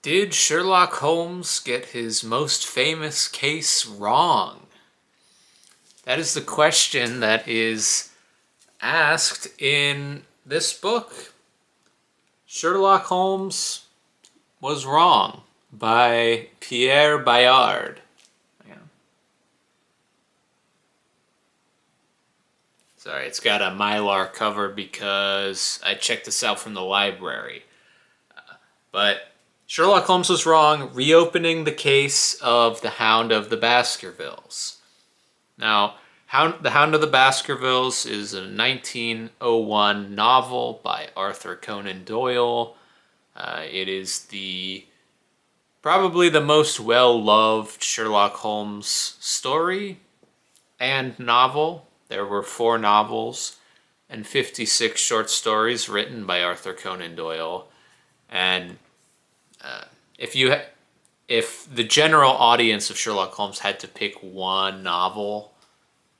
Did Sherlock Holmes get his most famous case wrong? That is the question that is asked in this book. Sherlock Holmes was wrong by Pierre Bayard. Sorry, it's got a Mylar cover because I checked this out from the library. But Sherlock Holmes was wrong, reopening the case of The Hound of the Baskervilles. Now, The Hound of the Baskervilles is a 1901 novel by Arthur Conan Doyle. It is probably the most well-loved Sherlock Holmes story and novel. There were 4 novels and 56 short stories written by Arthur Conan Doyle. And if the general audience of Sherlock Holmes had to pick one novel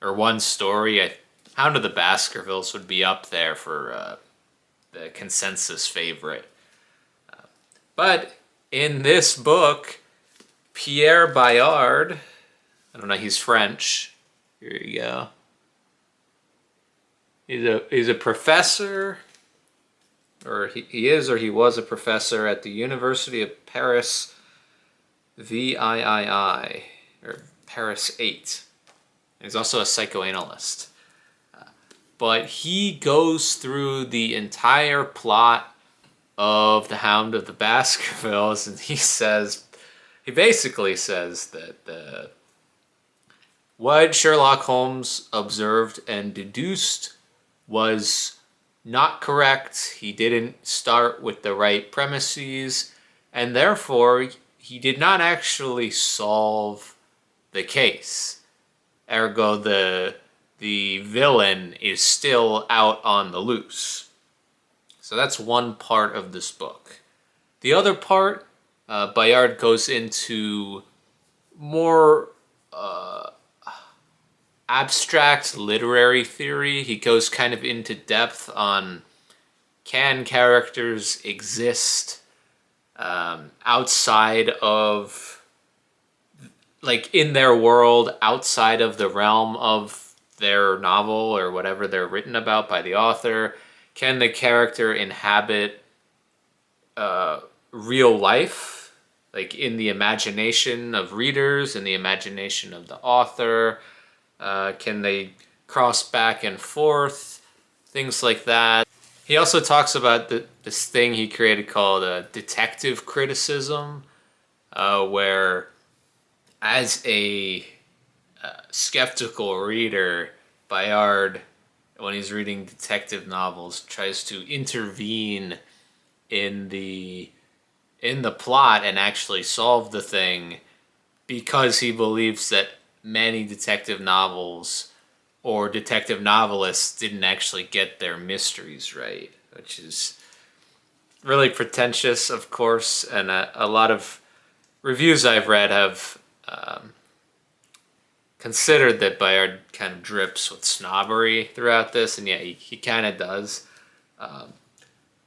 or one story, Hound of the Baskervilles would be up there for the consensus favorite. But in this book, Pierre Bayard, I don't know, he's French. Here you go. He's a professor, or he was a professor at the University of Paris VIII, or Paris 8. He's also a psychoanalyst. But he goes through the entire plot of The Hound of the Baskervilles, and he basically says that what Sherlock Holmes observed and deduced was not correct. He didn't start with the right premises, and therefore he did not actually solve the case. Ergo, the villain is still out on the loose. So that's one part of this book. The other part, Bayard goes into more abstract literary theory. He goes kind of into depth on, can characters exist outside of, like, in their world, outside of the realm of their novel or whatever they're written about by the author? Can the character inhabit real life, like in the imagination of readers, in the imagination of the author? Can they cross back and forth? Things like that. He also talks about this thing he created called detective criticism, where as a skeptical reader, Bayard, when he's reading detective novels, tries to intervene in the plot and actually solve the thing, because he believes that many detective novels or detective novelists didn't actually get their mysteries right, which is really pretentious, of course, and a lot of reviews I've read have considered that Bayard kind of drips with snobbery throughout this, and yeah, he kind of does.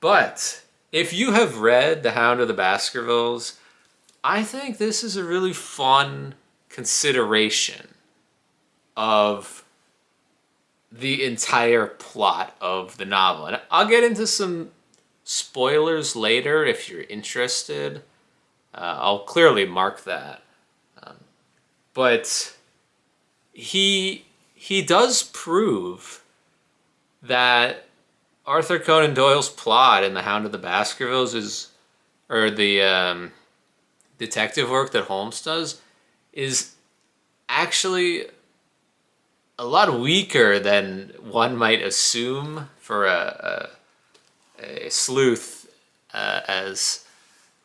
But if you have read The Hound of the Baskervilles, I think this is a really fun consideration of the entire plot of the novel. And I'll get into some spoilers later if you're interested. I'll clearly mark that. But he does prove that Arthur Conan Doyle's plot in The Hound of the Baskervilles or the detective work that Holmes does, is actually a lot weaker than one might assume for a sleuth as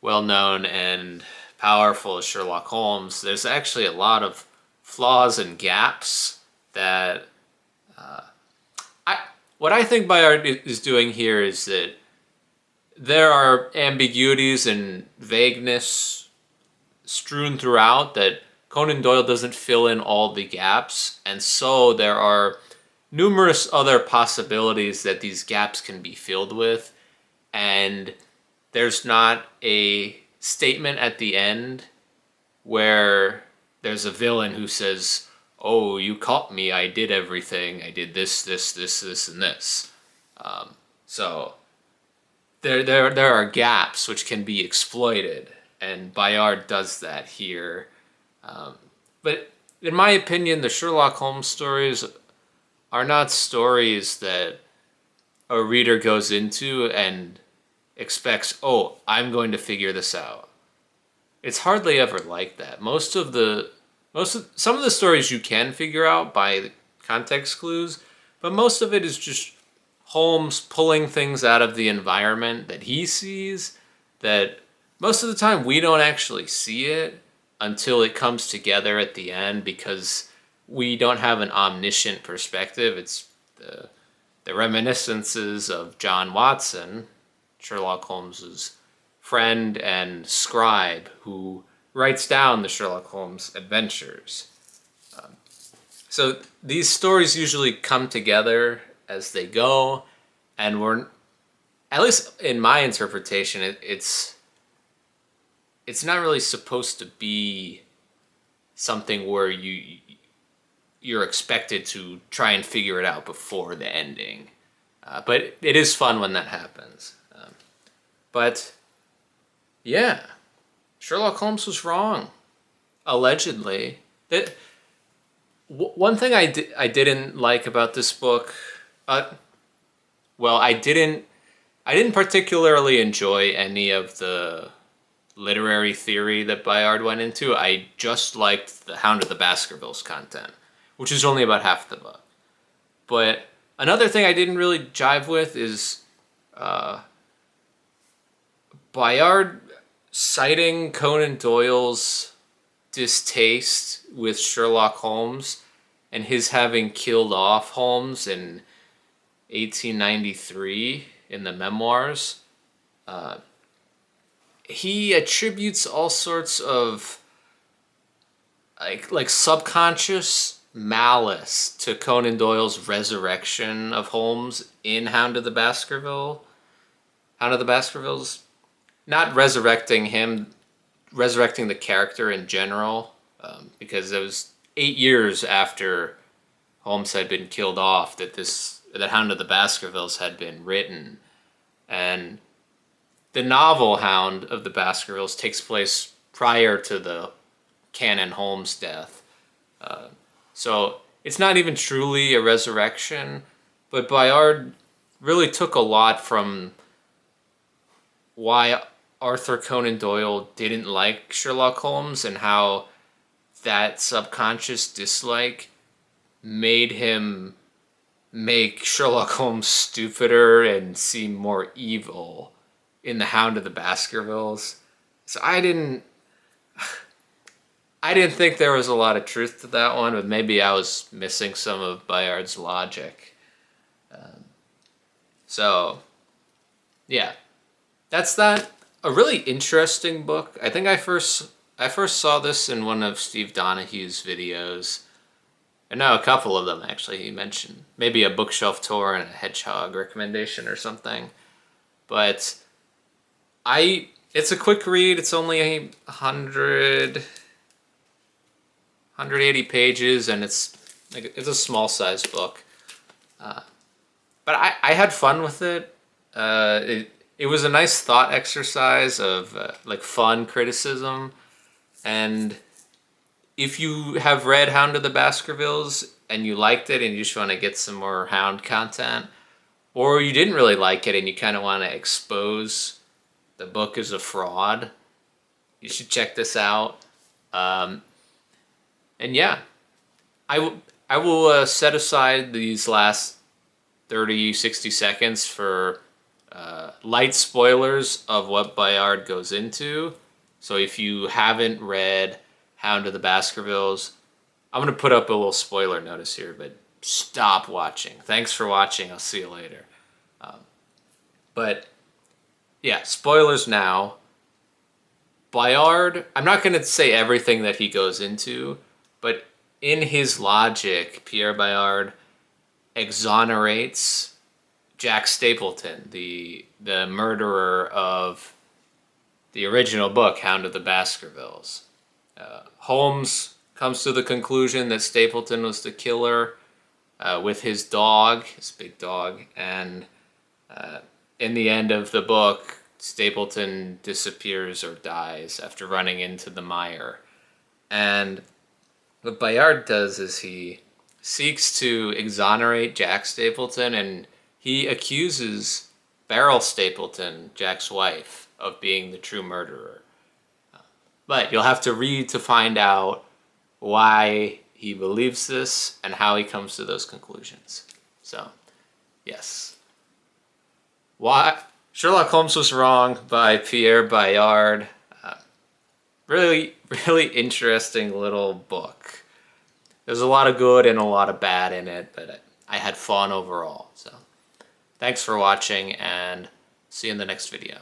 well-known and powerful as Sherlock Holmes. There's actually a lot of flaws and gaps that what I think Bayard is doing here is that there are ambiguities and vagueness strewn throughout that Conan Doyle doesn't fill in all the gaps, and so there are numerous other possibilities that these gaps can be filled with, and there's not a statement at the end where there's a villain who says, "Oh, you caught me. I did everything. I did this, this, this, this, and this." So there are gaps which can be exploited, and Bayard does that here. But in my opinion, the Sherlock Holmes stories are not stories that a reader goes into and expects, "Oh, I'm going to figure this out." It's hardly ever like that. Some of the stories you can figure out by context clues, but most of it is just Holmes pulling things out of the environment that he sees, that most of the time we don't actually see it until it comes together at the end, because we don't have an omniscient perspective. It's the reminiscences of John Watson, Sherlock Holmes's friend and scribe, who writes down the Sherlock Holmes adventures. So these stories usually come together as they go, and we're, at least in my interpretation, it's not really supposed to be something where you're expected to try and figure it out before the ending. But it is fun when that happens. But yeah, Sherlock Holmes was wrong, allegedly. One thing I didn't like about this book, well, I didn't particularly enjoy any of the literary theory that Bayard went into. I just liked the Hound of the Baskervilles content, which is only about half the book. But another thing I didn't really jive with is Bayard citing Conan Doyle's distaste with Sherlock Holmes and his having killed off Holmes in 1893 in the memoirs. He attributes all sorts of like subconscious malice to Conan Doyle's resurrection of Holmes in Hound of the Baskervilles. Not resurrecting him, resurrecting the character in general, because it was 8 years after Holmes had been killed off that Hound of the Baskervilles had been written, and the novel Hound of the Baskervilles takes place prior to the canon Holmes death. So it's not even truly a resurrection, but Bayard really took a lot from why Arthur Conan Doyle didn't like Sherlock Holmes, and how that subconscious dislike made him make Sherlock Holmes stupider and seem more evil in the Hound of the Baskervilles. So I didn't think there was a lot of truth to that one, but maybe I was missing some of Bayard's logic. So yeah, that's that. A really interesting book. I think I first saw this in one of Steve Donahue's videos. And no, a couple of them actually. He mentioned maybe a bookshelf tour and a hedgehog recommendation or something. But it's a quick read. It's only 180 pages, and it's a small sized book. But I had fun with it. It was a nice thought exercise of fun criticism, and if you have read Hound of the Baskervilles and you liked it and you just want to get some more Hound content, or you didn't really like it and you kind of want to expose the book as a fraud, you should check this out. And yeah, I will set aside these last 30-60 seconds for light spoilers of what Bayard goes into. So if you haven't read Hound of the Baskervilles, I'm going to put up a little spoiler notice here, but stop watching. Thanks for watching. I'll see you later. But yeah, spoilers now. Bayard, I'm not going to say everything that he goes into, but in his logic, Pierre Bayard exonerates Jack Stapleton, the murderer of the original book, Hound of the Baskervilles. Holmes comes to the conclusion that Stapleton was the killer with his dog, his big dog, and in the end of the book, Stapleton disappears or dies after running into the mire. And what Bayard does is he seeks to exonerate Jack Stapleton, and he accuses Beryl Stapleton, Jack's wife, of being the true murderer. But you'll have to read to find out why he believes this and how he comes to those conclusions. So, yes. Why Sherlock Holmes Was Wrong by Pierre Bayard. Really, really interesting little book. There's a lot of good and a lot of bad in it, but I had fun overall. So, thanks for watching, and see you in the next video.